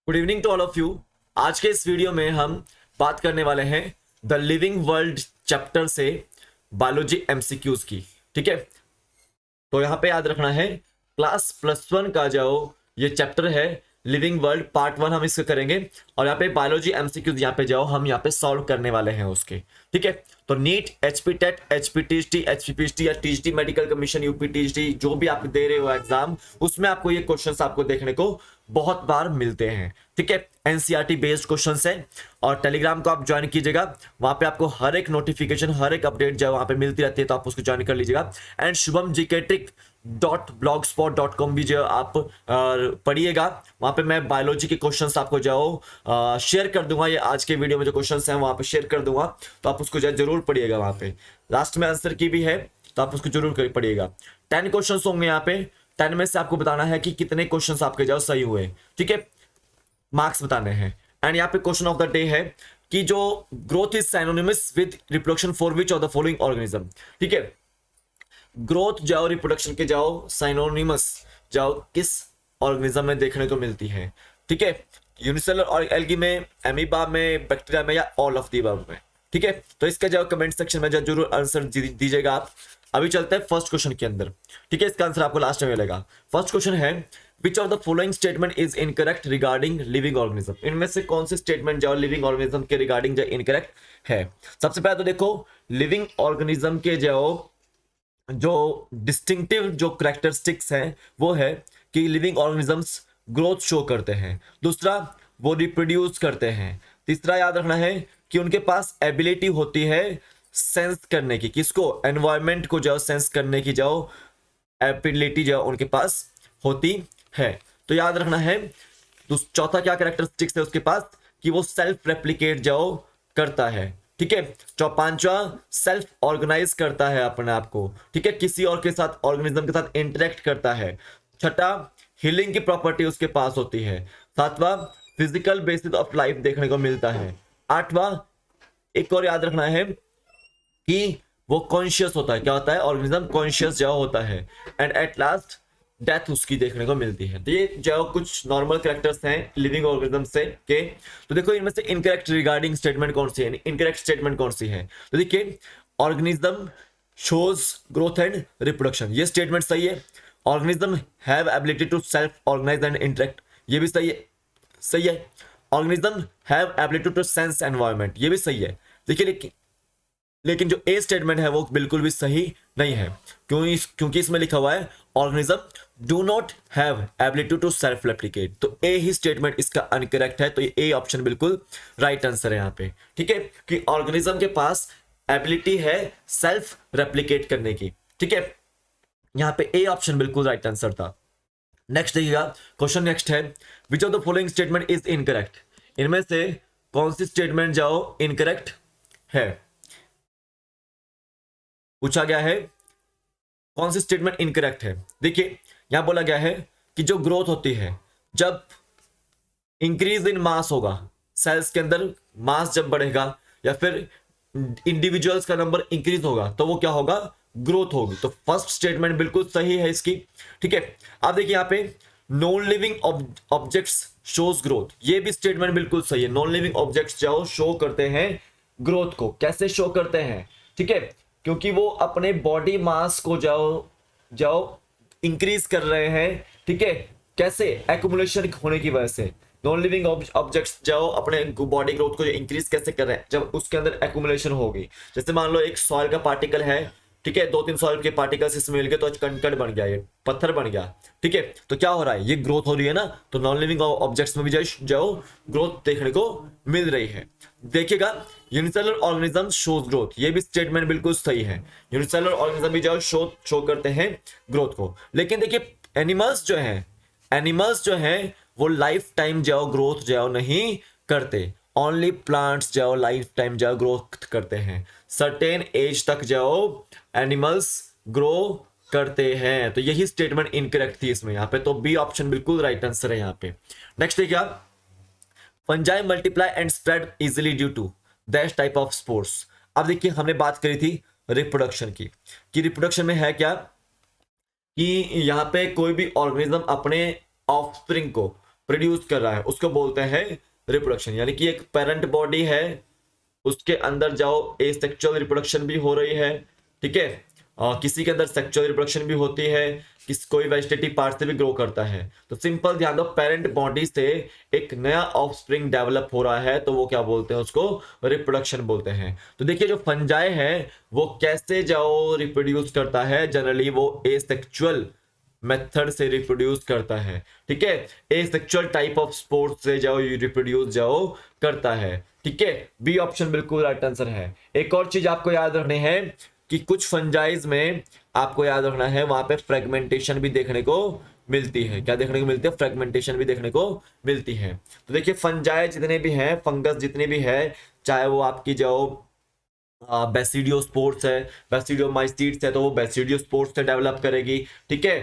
Good evening to all of you. आज के इस वीडियो में हम बात करने वाले हैं द लिविंग वर्ल्ड चैप्टर से बायोलॉजी एमसीक्यूज की। ठीक है, तो यहाँ पे याद रखना है क्लास +1 का जो ये चैप्टर है लिविंग वर्ल्ड पार्ट 1 हम इसको करेंगे और यहाँ पे बायोलॉजी एमसीक्यूज यहाँ पे जाओ हम यहाँ पे सॉल्व करने वाले हैं उसके। ठीक है, तो NEET, HP TET, HP TST, HP PHT या THT medical commission, UP THT जो भी आप दे रहे हो एग्जाम, उसमें आपको ये क्वेश्चंस आपको देखने को बहुत बार मिलते हैं। ठीक है, एनसीईआरटी बेस्ड क्वेश्चंस है और टेलीग्राम को आप ज्वाइन कीजिएगा, वहां पे आपको हर एक नोटिफिकेशन हर एक अपडेट जो वहां पे मिलती रहती है, तो आप उसको ज्वाइन कर लीजिएगा। And Shubham GK trick .blogspot.com भी जो आप पढ़िएगा, वहां पे मैं बायोलॉजी के क्वेश्चंस आपको जाओ शेयर कर दूंगा। ये आज के वीडियो में जो क्वेश्चंस हैं वहां पे शेयर कर दूंगा, तो आप उसको जरूर पढ़िएगा। वहां पे लास्ट में आंसर की भी है, तो आप उसको जरूर पढ़िएगा। 10 क्वेश्चंस होंगे यहाँ पे, 10 में से आपको बताना है कि कितने क्वेश्चंस आपके जाओ सही हुए। ठीक है, मार्क्स बताने हैं। एंड यहाँ पे क्वेश्चन ऑफ द डे है कि जो growth is synonymous with reproduction for which of the following organism. ठीक है, ग्रोथ जाओ रिप्रोडक्शन के जाओ साइनोनिमस जाओ किस ऑर्गेनिज्म में देखने को मिलती है। ठीक है, यूनिसेलुलर और एल्गी में, एमीबा में, बैक्टीरिया में या ऑल ऑफ द अबव में। ठीक है, तो इसका जाओ कमेंट सेक्शन में जरूर आंसर दीजिएगा आप। अभी चलते हैं फर्स्ट क्वेश्चन के अंदर। ठीक है, इसका आंसर आपको लास्ट में मिलेगा। फर्स्ट क्वेश्चन है which of the following statement is incorrect regarding living organism. इनमें से कौन से स्टेटमेंट जो लिविंग ऑर्गेनिज्म के रिगार्डिंग जो इनकरेक्ट है। सबसे पहले तो देखो लिविंग ऑर्गेनिज्म के जो डिस्टिंक्टिव जो करेक्टरिस्टिक्स हैं वो है कि लिविंग ऑर्गेनिजम्स ग्रोथ शो करते हैं। दूसरा, वो रिप्रोड्यूस करते हैं। तीसरा, याद रखना है कि उनके पास एबिलिटी होती है सेंस करने की, किसको, एनवायरमेंट को जो सेंस करने की जो एबिलिटी जो उनके पास होती है। तो याद रखना है। चौथा क्या करेक्टरिस्टिक्स है उसके पास कि वो सेल्फ रेप्लिकेट जो करता है। ठीक है, पांचवा सेल्फ ऑर्गेनाइज करता है अपने आप को। ठीक है, किसी और के साथ ऑर्गेनिज्म के साथ इंटरेक्ट करता है। छठा, हीलिंग की प्रॉपर्टी उसके पास होती है। सातवां, फिजिकल बेसिस ऑफ लाइफ देखने को मिलता है। आठवां, एक और याद रखना है कि वो कॉन्शियस होता है। क्या होता है, ऑर्गेनिज्म कॉन्शियस जो होता है। एंड एट लास्ट डेथ उसकी देखने को मिलती है। तो ये जो कुछ नॉर्मल कैरेक्टर्स हैं लिविंग ऑर्गेनिज्म से के। तो देखो इनमें से इनकरेक्ट रिगार्डिंग स्टेटमेंट कौन सी है, इनकरेक्ट स्टेटमेंट कौन सी है। तो देखिए organism shows growth and reproduction, ये स्टेटमेंट सही है। Organism have ability to self organise and interact, ये भी सही है, सही है। Organism have ability to sense environment, ये भी सही है। देखिए लेकिन जो ए स्टेटमेंट है वो बिल्कुल भी सही नहीं है। क्योंकि इसमें लिखा हुआ है organism do not have ability to self replicate, तो ए ही स्टेटमेंट इसका अनकरेक्ट है। तो ये ए ऑप्शन बिल्कुल राइट आंसर है यहाँ पे। ठीक है, कि ऑर्गेनिज्म के पास एबिलिटी है सेल्फ रेप्लिकेट करने की। ठीक है, यहाँ पे ए ऑप्शन बिल्कुल राइट आंसर था। नेक्स्ट देखिएगा, क्वेश्चन नेक्स्ट है which of the following statement is incorrect. इनमें से कौन सी स्टेटमेंट जाओ इनकरेक्ट है, पूछा गया है कौन सी स्टेटमेंट इनकरेक्ट है। देखिए यहां बोला गया है कि जो ग्रोथ होती है जब इंक्रीज इन मास होगा, सेल्स के अंदर मास जब बढ़ेगा या फिर इंडिविजुअल्स का नंबर इंक्रीज होगा तो वो क्या होगा, ग्रोथ होगी। तो फर्स्ट स्टेटमेंट बिल्कुल सही है इसकी। ठीक है, आप देखिए यहाँ पे non living objects shows growth, ये भी स्टेटमेंट बिल्कुल सही है। नॉन लिविंग ऑब्जेक्ट्स जो शो करते हैं ग्रोथ को, कैसे शो करते हैं, ठीक है, क्योंकि वो अपने बॉडी मास को जाओ इंक्रीज कर रहे हैं। ठीक है, कैसे, एक्युमुलेशन होने की वजह से। नॉन लिविंग ऑब्जेक्ट्स जाओ अपने बॉडी ग्रोथ को इंक्रीज कैसे कर रहे हैं, जब उसके अंदर एक्युमुलेशन होगी। जैसे मान लो एक सॉइल का पार्टिकल है, ठीक है, 2-3 सॉइल के पार्टिकल्स इसमें मिलके तो आज कंकड़ बन गया, ये पत्थर बन गया। ठीक है, तो क्या हो रहा है, ये ग्रोथ हो रही है ना। तो नॉन लिविंग ऑब्जेक्ट्स में भी जाओ ग्रोथ देखने को मिल रही है। देखिएगा यूनिसेलुलर ऑर्गेनिज्म शोज ग्रोथ, ये भी स्टेटमेंट बिल्कुल सही है। यूनिसेलुलर ऑर्गेनिज्म भी जाओ शो करते हैं ग्रोथ को। लेकिन देखिए एनिमल्स जो हैं वो लाइफ टाइम जाओ ग्रोथ जाओ नहीं करते। ओनली प्लांट्स जाओ लाइफ टाइम जाओ ग्रोथ करते हैं। सर्टेन एज तक जाओ एनिमल्स ग्रो करते हैं। तो यही स्टेटमेंट इनकरेक्ट थी इसमें, यहाँ पे तो बी ऑप्शन बिल्कुल राइट आंसर है यहाँ पे। नेक्स्ट है क्या, fungi multiply and spread easily due to this type of spores. अब देखिए हमने बात करी थी रिप्रोडक्शन की, कि रिप्रोडक्शन में है क्या कि यहाँ पे कोई भी ऑर्गेनिज्म अपने ऑफस्प्रिंग को प्रोड्यूस कर रहा है उसको बोलते हैं रिप्रोडक्शन। यानी कि एक पेरेंट बॉडी है, उसके अंदर जाओ एसेक्सुअल रिप्रोडक्शन भी हो रही है, ठीक है। किसी के अंदर सेक्सुअल रिप्रोडक्शन भी होती है, कोई वेजिटेटिव पार्ट से भी ग्रो करता है। तो सिंपल ध्यान दो, पेरेंट बॉडी से एक नया ऑफस्प्रिंग डेवलप हो रहा है तो वो क्या बोलते हैं, उसको रिप्रोडक्शन बोलते हैं। तो देखिए जो फंजाई है वो कैसे जाओ रिप्रोड्यूस करता है, जनरली वो एसेक्सुअल मेथड से रिप्रोड्यूस करता है, ठीक है। एसेक्सुअल टाइप ऑफ स्पोर्ट्स से जाओ रिप्रोड्यूस जाओ करता है, ठीक है। बी ऑप्शन बिल्कुल राइट आंसर है। एक और चीज आपको याद रखनी है कि कुछ फंजाइज में आपको याद रखना है वहां पे फ्रेगमेंटेशन भी देखने को मिलती है। क्या देखने को मिलती है, फ्रेगमेंटेशन भी देखने को मिलती है। तो देखिए फंजाई जितने भी हैं, फंगस जितने भी है, चाहे वो आपकी जाओ बेसिडियो स्पोर्ट्स है, बेसिडियो माइसीड्स है, तो वो बेसिडियो स्पोर्ट्स से डेवलप करेगी, ठीक है।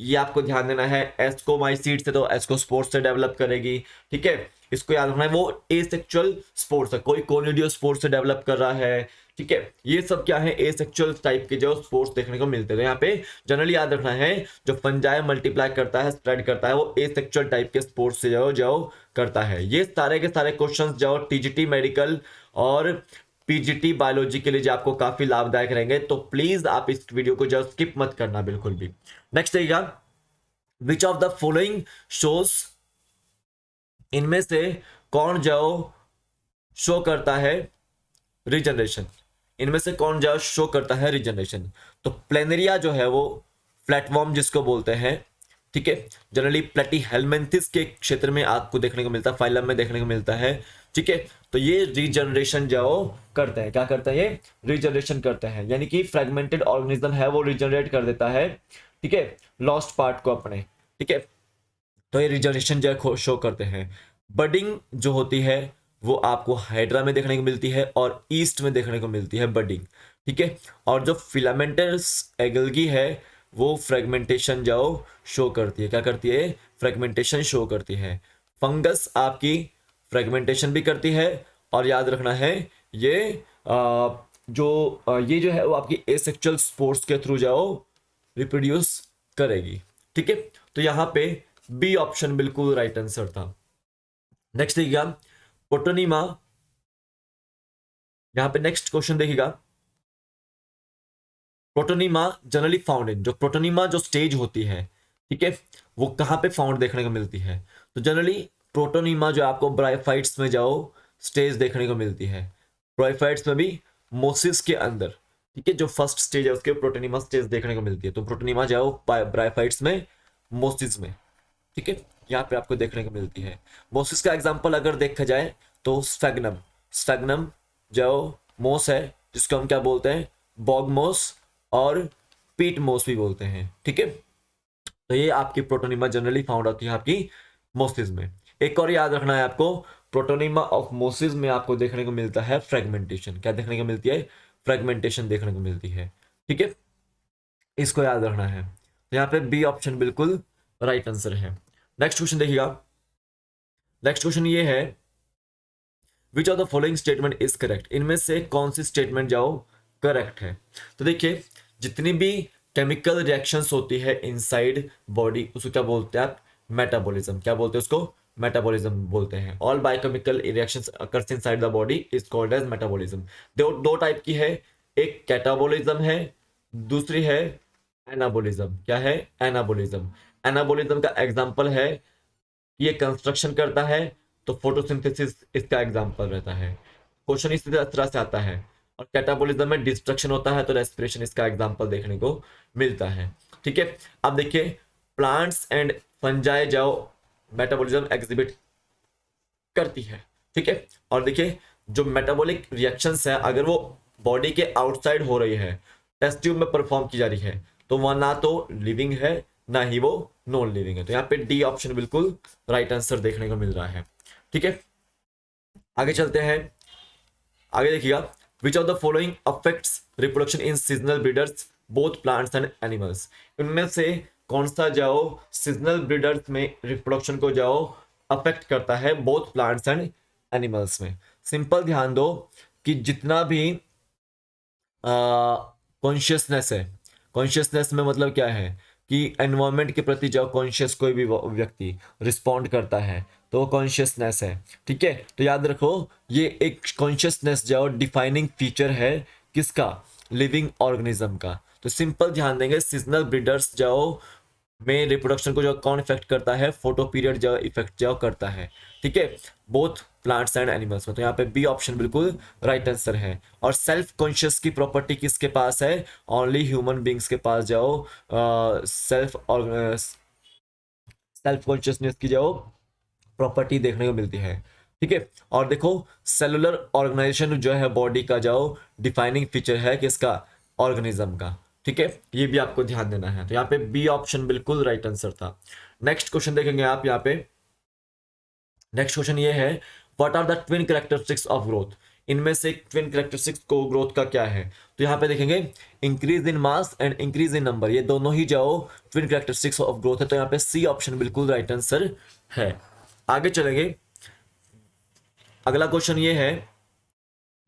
ये आपको ध्यान देना है, एस्कोमाइसीड्स है तो एस्को स्पोर्ट्स से डेवलप करेगी, ठीक है। इसको याद रखना है, वो एसेक्सुअल स्पोर्ट्स है, कोई कोनिडियो स्पोर्ट्स से डेवलप कर रहा है, ठीक है। ये सब क्या है, एसेक्सुअल टाइप के जो स्पोर्ट्स देखने को मिलते हैं। यहाँ पे जनरली याद रखना है जो फंजाई मल्टीप्लाई करता है, स्प्रेड करता है, वो एसेक्सुअल टाइप के स्पोर्ट्स से जाओ जाओ करता है। ये सारे के सारे क्वेश्चंस जाओ टीजीटी मेडिकल और पीजीटी बायोलॉजी के लिए जो आपको काफी लाभदायक रहेंगे, तो प्लीज आप इस वीडियो को जो स्किप मत करना बिल्कुल भी। नेक्स्ट देखिएगा, विच ऑफ द फॉलोइंग शोज, इनमें से कौन जाओ शो करता है रिजनरेशन, इनमें से कौन जाओ शो करता है रिजनरेशन। तो प्लेनेरिया जो है वो फ्लैटवर्म जिसको बोलते हैं, ठीक है, जनरली प्लेटीहेल्मिन्थिस के क्षेत्र में आपको देखने को मिलता है, फाइलम में देखने को मिलता है, ठीक है। तो ये रीजनरेशन जाओ करते हैं, क्या करता है, ये रीजनरेशन करते हैं, यानी कि फ्रेगमेंटेड ऑर्गेनिज्म है वो रीजनरेट कर देता है, ठीक है, लॉस्ट पार्ट को अपने, ठीक है। तो ये रीजनरेशन जो शो करते हैं। बडिंग जो होती है वो आपको हाइड्रा में देखने को मिलती है और ईस्ट में देखने को मिलती है बडिंग, ठीक है। और जो फिलामेंटस एगल्गी है वो फ्रेगमेंटेशन जाओ शो करती है, क्या करती है, फ्रेगमेंटेशन शो करती है। फंगस आपकी फ्रेगमेंटेशन भी करती है, और याद रखना है ये ये जो है वो आपकी एसेक्सुअल स्पोर्ट्स के थ्रू जाओ रिप्रोड्यूस करेगी, ठीक है। तो यहां पे बी ऑप्शन बिल्कुल राइट आंसर था। नेक्स्ट देखिएगा, प्रोटोनीमा, यहां पे नेक्स्ट क्वेश्चन देखिएगा, प्रोटोनीमा जनरली फाउंड इन, जो प्रोटोनीमा जो स्टेज होती है, ठीक है, वो कहां पे फाउंड देखने को मिलती है। तो जनरली प्रोटोनीमा जो आपको ब्रायोफाइट्स में जाओ स्टेज देखने को मिलती है, ब्रायोफाइट्स में भी मोसिस के अंदर, ठीक है, जो फर्स्ट स्टेज है उसके प्रोटोनीमा स्टेज देखने को मिलती है। तो प्रोटोनीमा जाओ ब्रायोफाइट्स में, मोसिस में, ठीक है, यहाँ पे आपको देखने को मिलती है। मोसिस का एग्जांपल अगर देखा जाए तो स्फेग्नम, स्फेग्नम जो मोस है जिसको हम क्या बोलते हैं, बॉग मोस और पीट मोस भी बोलते हैं, ठीक है। तो ये आपकी प्रोटोनीमा जनरली फाउंड होती है आपकी मोसिस में। एक और याद रखना है आपको, प्रोटोनीमा ऑफ मोसिस में आपको देखने को मिलता है फ्रेगमेंटेशन, क्या देखने को मिलती है, फ्रेगमेंटेशन देखने को मिलती है, ठीक है, इसको याद रखना है। तो यहाँ पे बी ऑप्शन बिल्कुल राइट आंसर है। नेक्स्ट क्वेश्चन देखिएगा, नेक्स्ट क्वेश्चन ये है, which of the following statement is correct, इनमें से कौन सी स्टेटमेंट जाओ करेक्ट है। तो देखिए जितनी भी केमिकल रिएक्शंस होती है इनसाइड बॉडी उसको क्या बोलते हैं आप, मेटाबॉलिज्म, क्या बोलते हैं उसको, मेटाबॉलिज्म बोलते हैं। All biochemical reactions occurs inside the body is called as metabolism. दो टाइप की है, एक कैटाबॉलिज्म है, दूसरी है एनाबोलिज्म। क्या है, एनाबोलिज्म। एनाबोलिज्म का एग्जांपल है, ये कंस्ट्रक्शन करता है तो फोटोसिंथेसिस इसका एग्जांपल रहता है, क्वेश्चन इस तरह से आता है। और कैटाबोलिज्म में डिस्ट्रक्शन होता है तो रेस्पिरेशन इसका एग्जांपल देखने को मिलता है, ठीक है। अब देखिए प्लांट्स एंड फंजाई जाओ मेटाबॉलिज्म एग्जिबिट करती है, ठीक है। और देखिए जो मेटाबॉलिक रिएक्शंस है अगर वो बॉडी के आउटसाइड हो रही है, टेस्ट ट्यूब में परफॉर्म की जा रही है, तो वह ना तो लिविंग है ना ही वो नॉन लिविंग है। तो यहाँ पे डी ऑप्शन बिल्कुल राइट आंसर देखने को मिल रहा है, ठीक है। आगे चलते हैं, आगे देखिएगा, विच of the following affects reproduction in seasonal breeders both plants and animals, इनमें से कौन सा जाओ सीजनल ब्रीडर्स में रिप्रोडक्शन को जाओ अफेक्ट करता है बोथ प्लांट्स एंड एनिमल्स में। सिंपल ध्यान दो कि जितना भी कॉन्शियसनेस है, कॉन्शियसनेस में मतलब क्या है कि एनवायरनमेंट के प्रति जो कॉन्शियस कोई भी व्यक्ति रिस्पॉन्ड करता है तो वो कॉन्शियसनेस है। ठीक है, तो याद रखो ये एक कॉन्शियसनेस जो डिफाइनिंग फीचर है किसका, लिविंग ऑर्गेनिज्म का। तो सिंपल ध्यान देंगे, सीजनल ब्रीडर्स जो में रिप्रोडक्शन को जो कौन इफेक्ट करता है, फोटो पीरियड जो इफेक्ट जो करता है। ठीक है, बोथ प्लांट्स एंड एनिमल्स में। तो यहाँ पे बी ऑप्शन बिल्कुल राइट आंसर है। और सेल्फ कॉन्शियस की प्रॉपर्टी किसके पास है, ओनली ह्यूमन बींग्स के पास जाओ सेल्फ कॉन्शियसनेस की जो प्रॉपर्टी देखने को मिलती है। ठीक है, और देखो सेलुलर ऑर्गेनाइजेशन जो है बॉडी का जो डिफाइनिंग फीचर है किसका, ऑर्गेनिज्म का। ठीक है, ये भी आपको ध्यान देना है। तो यहाँ पे बी ऑप्शन बिल्कुल राइट आंसर था। नेक्स्ट क्वेश्चन देखेंगे आप यहाँ पे। नेक्स्ट क्वेश्चन ये है, what are the twin characteristics of growth. इनमें से ट्विन कैरेक्टरिस्टिक्स को ग्रोथ का क्या है। तो यहाँ पे देखेंगे increase in mass and increase in number, ये दोनों ही जाओ ट्विन कैरेक्टरिस्टिक्स ऑफ ग्रोथ है। तो यहाँ पे सी ऑप्शन बिल्कुल राइट आंसर है। आगे चलेंगे, अगला क्वेश्चन ये है,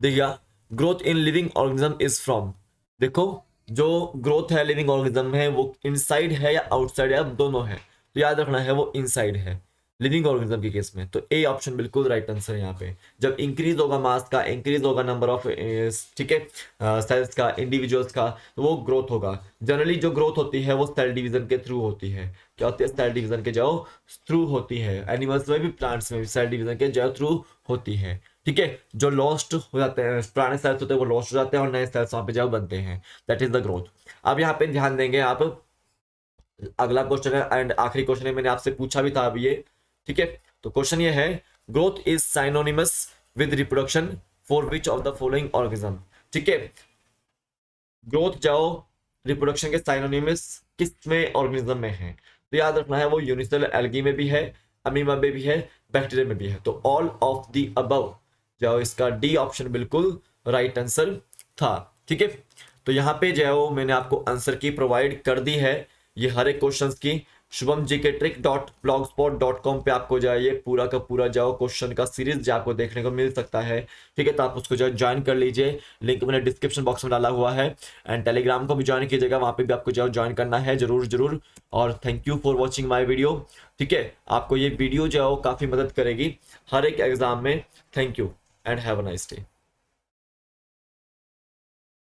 देखिए growth in living organism is from. देखो जो ग्रोथ है लिविंग ऑर्गेनिज्म है वो इनसाइड है या आउटसाइड है, अब दोनों है। तो याद रखना है वो इनसाइड है लिविंग ऑर्गेनिज्म के केस में। तो ए ऑप्शन बिल्कुल राइट आंसर है यहाँ पे। जब इंक्रीज होगा मास का, इंक्रीज होगा नंबर ऑफ, ठीक है, सेल्स का, इंडिविजुअल्स का, तो वो ग्रोथ होगा। जनरली जो ग्रोथ होती है वो सेल डिवीजन के थ्रू होती है। क्या होती है, सेल डिवीजन के जो थ्रू होती है। एनिमल्स में भी प्लांट्स में भी सेल डिवीजन के जो थ्रू होती है। ठीक है, जो लॉस्ट हो जाते हैं, पुराने सेल्स होते हैं वो लॉस्ट हो जाते हैं और नए सेल्स वहां पे जो बनते हैं, दैट इज द ग्रोथ। अब यहाँ पे ध्यान देंगे आप, अगला क्वेश्चन है एंड आखिरी क्वेश्चन है, मैंने आपसे पूछा भी था अभी ये। ठीक है, तो क्वेश्चन ये है, growth is synonymous with reproduction for which of the following organism. ठीक है, ग्रोथ जाओ रिप्रोडक्शन के साइनोनिमस किस में ऑर्गेनिज्म में है। तो याद रखना है वो यूनिसेलुलर एल्गी में भी है, अमीबा में भी है, बैक्टीरिया में भी है। तो ऑल ऑफ द अबव जाओ, इसका डी ऑप्शन बिल्कुल राइट आंसर था। ठीक है, तो यहाँ पे जाओ मैंने आपको आंसर की प्रोवाइड कर दी है ये हर एक क्वेश्चंस की। shubhamgktrick.blogspot.com पे आपको जाइए, पूरा का पूरा जाओ क्वेश्चन का सीरीज जो आपको देखने को मिल सकता है। ठीक है, तो आप उसको जो ज्वाइन कर लीजिए, लिंक मैंने डिस्क्रिप्शन बॉक्स में डाला हुआ है। एंड टेलीग्राम को भी ज्वाइन कीजिएगा, वहां पे भी आपको जो ज्वाइन करना है जरूर जरूर। और thank you for watching my video. ठीक है, आपको ये वीडियो जो है काफी मदद करेगी हर एक एग्जाम में। Thank you and have a nice day.